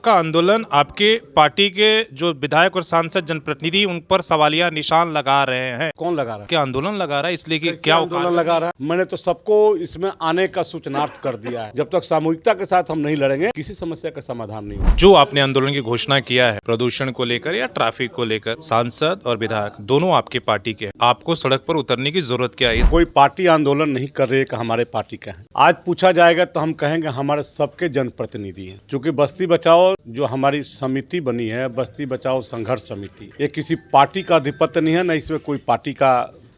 का आंदोलन आपके पार्टी के जो विधायक और सांसद जनप्रतिनिधि उन पर सवालिया निशान लगा रहे हैं। कौन लगा रहा है? क्या आंदोलन लगा रहा है इसलिए कि कैसे क्या आंदोलन लगा रहा है? मैंने तो सबको इसमें आने का सूचनार्थ कर दिया है। जब तक सामूहिकता के साथ हम नहीं लड़ेंगे किसी समस्या का समाधान नहीं होगा। जो आपने आंदोलन की घोषणा किया है प्रदूषण को लेकर या ट्रैफिक को लेकर, सांसद और विधायक दोनों आपके पार्टी के हैं। आपको सड़क पर उतरने की जरूरत क्या है? कोई पार्टी आंदोलन नहीं कर रही है कि हमारे पार्टी का है। आज पूछा जाएगा तो हम कहेंगे हमारे सबके जनप्रतिनिधि हैं। क्योंकि बस्ती बचाओ जो हमारी समिति बनी है, बस्ती बचाओ संघर्ष समिति, ये किसी पार्टी का आधिपत्य नहीं है, न इसमें कोई पार्टी का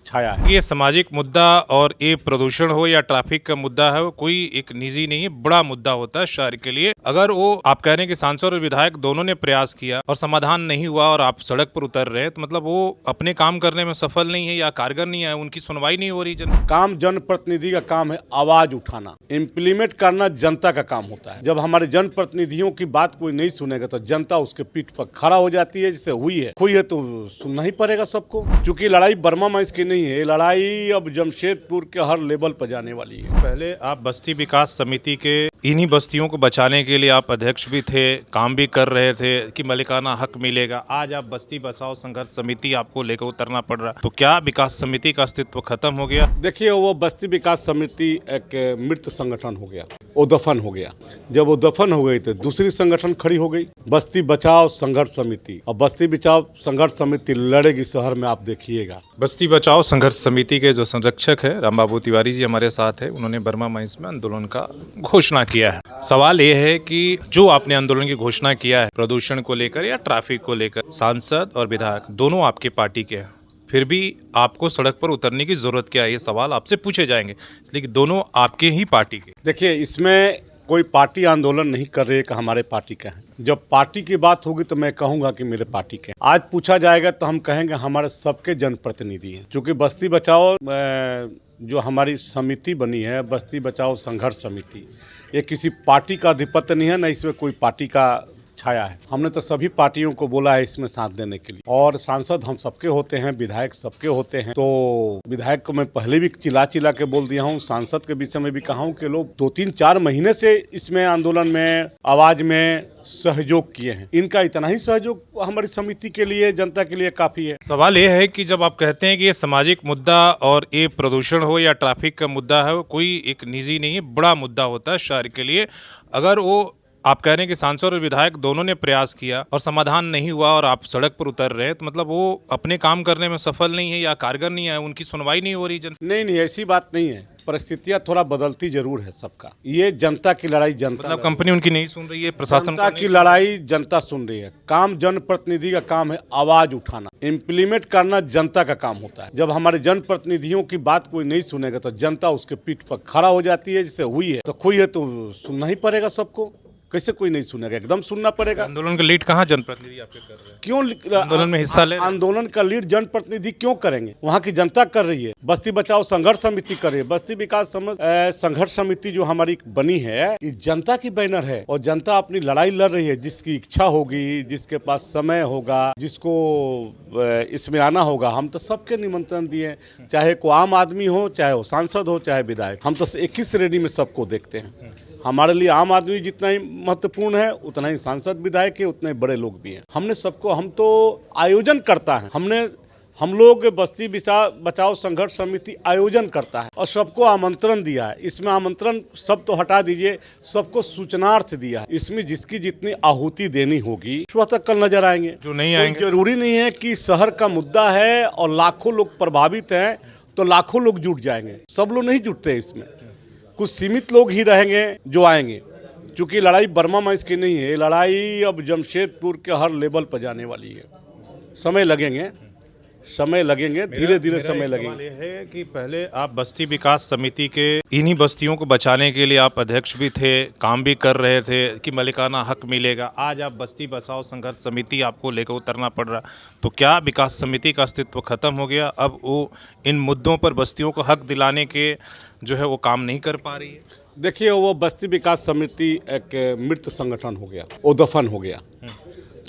छाया है। ये सामाजिक मुद्दा और ये प्रदूषण हो या ट्रैफिक का मुद्दा है, वो कोई एक निजी नहीं है, बड़ा मुद्दा होता है शहर के लिए। अगर वो आप कह रहे हैं कि सांसद और विधायक दोनों ने प्रयास किया और समाधान नहीं हुआ और आप सड़क पर उतर रहे हैं, तो मतलब वो अपने काम करने में सफल नहीं है या कारगर नहीं है, उनकी सुनवाई नहीं हो रही। काम जनप्रतिनिधि का काम है आवाज उठाना, इम्प्लीमेंट करना जनता का काम होता है। जब हमारे जनप्रतिनिधियों की बात कोई नहीं सुनेगा तो जनता उसके पीठ पर खड़ा हो जाती है। जैसे हुई है तो सुनना ही पड़ेगा सबको। क्योंकि लड़ाई बर्मा माइंस की नहीं है, लड़ाई अब जमशेदपुर के हर लेवल पर जाने वाली है। पहले आप बस्ती विकास समिति के इन्हीं बस्तियों को बचाने के लिए आप अध्यक्ष भी थे, काम भी कर रहे थे कि मलिकाना हक मिलेगा। आज आप बस्ती बचाओ संघर्ष समिति आपको लेकर उतरना पड़ रहा, तो क्या विकास समिति का अस्तित्व खत्म हो गया? देखिए, वो बस्ती विकास समिति एक मृत संगठन हो गया, वो दफन हो गया। जब वो दफन हो गई तो दूसरी संगठन खड़ी हो गई, बस्ती बचाओ संघर्ष समिति। और बस्ती बचाओ संघर्ष समिति लड़ेगी शहर में, आप देखिएगा। बस्ती बचाओ संघर्ष समिति के जो संरक्षक है रामबाबू तिवारी जी हमारे साथ है, उन्होंने बर्मा माइंस में आंदोलन का घोषणा किया है। सवाल ये है कि जो आपने आंदोलन की घोषणा किया है प्रदूषण को लेकर या ट्रैफिक को लेकर, सांसद और विधायक दोनों आपके पार्टी के हैं, फिर भी आपको सड़क पर उतरने की जरूरत क्या है? ये सवाल आपसे पूछे जाएंगे, इसलिए कि दोनों आपके ही पार्टी के। देखिए, इसमें कोई पार्टी आंदोलन नहीं कर रही है कि हमारे पार्टी का है। जब पार्टी की बात होगी तो मैं कहूंगा कि मेरे पार्टी के। आज पूछा जाएगा तो हम कहेंगे हमारे सबके जनप्रतिनिधि हैं। क्योंकि बस्ती बचाओ जो हमारी समिति बनी है, बस्ती बचाओ संघर्ष समिति, ये किसी पार्टी का आधिपत्य नहीं है, न इसमें कोई पार्टी का छाया है। हमने तो सभी पार्टियों को बोला है इसमें साथ देने के लिए। और सांसद हम सबके होते हैं, विधायक सबके होते हैं। तो विधायक को मैं पहले भी चिल्ला चिल्ला के बोल दिया हूँ, सांसद के विषय में भी कहा हूँ कि लोग 2-3-4 महीने से इसमें आंदोलन में, आवाज में सहयोग किए हैं। इनका इतना ही सहयोग हमारी समिति के लिए, जनता के लिए काफी है। सवाल ये है कि जब आप कहते हैं कि ये सामाजिक मुद्दा और ये प्रदूषण हो या ट्रैफिक का मुद्दा है, वो कोई एक निजी नहीं है, बड़ा मुद्दा होता है शहर के लिए। अगर वो आप कह रहे हैं कि सांसद और विधायक दोनों ने प्रयास किया और समाधान नहीं हुआ और आप सड़क पर उतर रहे हैं, तो मतलब वो अपने काम करने में सफल नहीं है या कारगर नहीं है, उनकी सुनवाई नहीं हो रही। नहीं, ऐसी बात नहीं है। परिस्थितियां थोड़ा बदलती जरूर है सबका। ये जनता की लड़ाई जनता, मतलब कंपनी उनकी नहीं सुन रही है, प्रशासन जनता की लड़ाई जनता सुन रही है। काम जनप्रतिनिधि का काम है आवाज उठाना, इम्प्लीमेंट करना जनता का काम होता है। जब हमारे जनप्रतिनिधियों की बात कोई नहीं सुनेगा तो जनता उसके पीठ पर खड़ा हो जाती है। जैसे हुई है तो सुनना ही पड़ेगा सबको। कैसे कोई नहीं सुनेगा? एकदम सुनना पड़ेगा। आंदोलन का लीड कहाँ जनप्रतिनिधि आपके कर रहे हैं? क्यों आंदोलन में हिस्सा ले? आंदोलन का लीड जनप्रतिनिधि क्यों करेंगे? वहाँ की जनता कर रही है। बस्ती बचाओ संघर्ष समिति कर रही है। बस्ती विकास संघर्ष समिति जो हमारी बनी है, ये जनता की बैनर है और जनता अपनी लड़ाई लड़ रही है। जिसकी इच्छा होगी, जिसके पास समय होगा, जिसको इसमें आना होगा, हम तो सबके निमंत्रण दिए, चाहे कोई आम आदमी हो, चाहे वो सांसद हो, चाहे विधायक। हम तो एक ही श्रेणी में सबको देखते हैं। हमारे लिए आम आदमी जितना ही महत्वपूर्ण है, उतना ही सांसद विधायक है, उतने बड़े लोग भी हैं। हमने सबको, हम तो आयोजन करता है, हम लोग बस्ती बचाओ संघर्ष समिति आयोजन करता है और सबको आमंत्रण दिया है। इसमें आमंत्रण सब तो हटा दीजिए, सबको सूचनार्थ दिया है। इसमें जिसकी जितनी आहुति देनी होगी स्वतः कल नजर आएंगे। जो नहीं आएंगे, जरूरी नहीं है कि शहर का मुद्दा है और लाखों लोग प्रभावित हैं तो लाखों लोग जुट जाएंगे। सब लोग नहीं जुटते इसमें, कुछ सीमित लोग ही रहेंगे जो आएंगे। क्योंकि लड़ाई बर्मा माइंस की नहीं है, लड़ाई अब जमशेदपुर के हर लेवल पर जाने वाली है। समय लगेंगे, धीरे धीरे समय लगेंगे। ये है कि पहले आप बस्ती विकास समिति के इन्हीं बस्तियों को बचाने के लिए आप अध्यक्ष भी थे, काम भी कर रहे थे कि मलिकाना हक मिलेगा। आज आप बस्ती बचाओ संघर्ष समिति आपको लेकर उतरना पड़ रहा, तो क्या विकास समिति का अस्तित्व खत्म हो गया? अब वो इन मुद्दों पर बस्तियों को हक दिलाने के जो है वो काम नहीं कर पा रही है? देखिए, वो बस्ती विकास समिति एक मृत संगठन हो गया, वो दफन हो गया।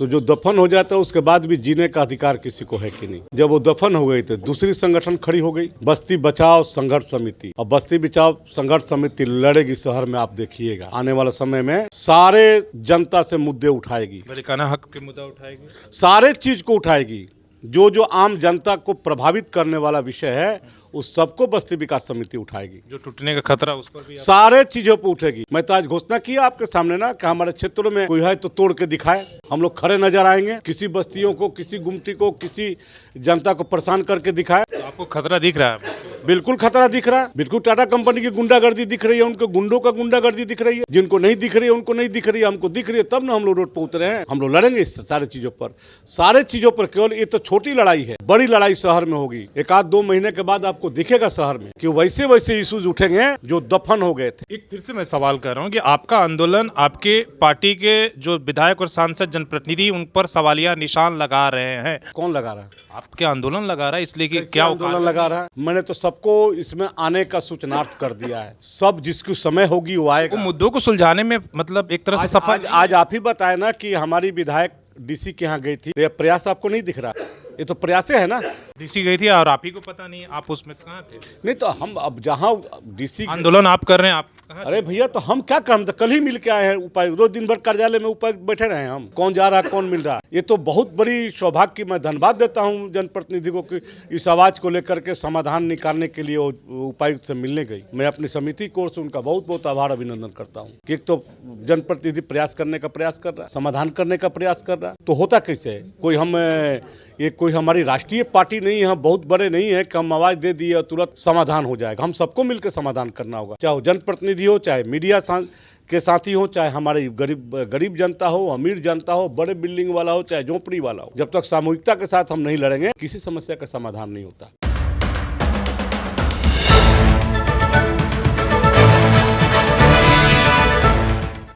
तो जो दफन हो जाता है उसके बाद भी जीने का अधिकार किसी को है कि नहीं। जब वो दफन हो गई तो दूसरी संगठन खड़ी हो गई, बस्ती बचाओ संघर्ष समिति। और बस्ती बचाओ संघर्ष समिति लड़ेगी शहर में, आप देखिएगा आने वाले समय में सारे जनता से मुद्दे उठाएगी, मालिकाना हक के मुद्दा उठाएगी, सारे चीज को उठाएगी। जो जो आम जनता को प्रभावित करने वाला विषय है उस सबको बस्ती विकास समिति उठाएगी। जो टूटने का खतरा उस पर भी सारे चीजों पर उठेगी। मैं तो आज घोषणा किया आपके सामने ना कि हमारे क्षेत्रों में कोई है तो तोड़ के दिखाए, हम लोग खड़े नजर आएंगे। किसी बस्तियों को, किसी गुमटी को, किसी जनता को परेशान करके दिखाए। तो आपको खतरा दिख रहा है? बिल्कुल खतरा दिख रहा है, बिल्कुल टाटा कंपनी की गुंडागर्दी दिख रही है, उनके गुंडों का गुंडागर्दी दिख रही है। जिनको नहीं दिख रही है उनको नहीं दिख रही है, हमको दिख रही है, तब ना हम लोग रोड पर उतरे हैं। हम लोग लड़ेंगे इस सारे चीजों पर, सारे चीजों पर। केवल ये तो छोटी लड़ाई है, बड़ी लड़ाई शहर में होगी। एक आध 2 महीने के बाद आपको दिखेगा शहर में कि वैसे वैसे इश्यूज उठेंगे जो दफन हो गए थे। एक फिर से मैं सवाल कर रहा हूँ कि आपका आंदोलन, आपके पार्टी के जो विधायक और सांसद जनप्रतिनिधि उन पर सवालिया निशान लगा रहे हैं। कौन लगा रहा है? आपके आंदोलन लगा रहा है, इसलिए कि क्या आंदोलन लगा रहा है? मैंने तो सबको इसमें आने का सूचनार्थ कर दिया है। सब जिसकी समय होगी वो आएगा। वो मुद्दों को सुलझाने में मतलब एक तरह से सफल। आज आप ही बताए ना कि हमारी विधायक डीसी के यहाँ गई थी, तो ये प्रयास आपको नहीं दिख रहा? ये तो प्रयास है ना। डीसी गई थी और आप ही को पता नहीं, आप उसमें कहाँ थे? नहीं तो हम अब जहाँ डीसी आंदोलन आप कर रहे हैं, आप कहाँ थे? अरे भैया तो हम क्या काम, कल ही मिल के आए हैं उपायुक्त। रोज दिन भर कार्यालय में उपायुक्त बैठे रहे हैं हम, कौन जा रहा है कौन मिल रहा है। ये तो बहुत बड़ी सौभाग्य की मैं धन्यवाद देता हूँ जनप्रतिनिधि को कि इस आवाज को लेकर के समाधान निकालने के लिए उपायुक्त से मिलने गई। मैं अपनी समिति की ओर से उनका बहुत बहुत आभार अभिनंदन करता हूँ कि एक तो जनप्रतिनिधि प्रयास करने का प्रयास कर रहा है, समाधान करने का प्रयास कर रहा है। तो होता कैसे है, कोई हम ये कोई हमारी राष्ट्रीय पार्टी नहीं है, हम बहुत बड़े नहीं है कि हम आवाज दे दिए और तुरंत समाधान हो जाएगा। हम सबको मिलकर समाधान करना होगा, चाहे जनप्रतिनिधि हो, चाहे मीडिया के साथी हो, चाहे हमारे गरीब जनता हो, अमीर जनता हो, बड़े बिल्डिंग वाला हो, चाहे झोपड़ी वाला हो। जब तक सामूहिकता के साथ हम नहीं लड़ेंगे किसी समस्या का समाधान नहीं होता।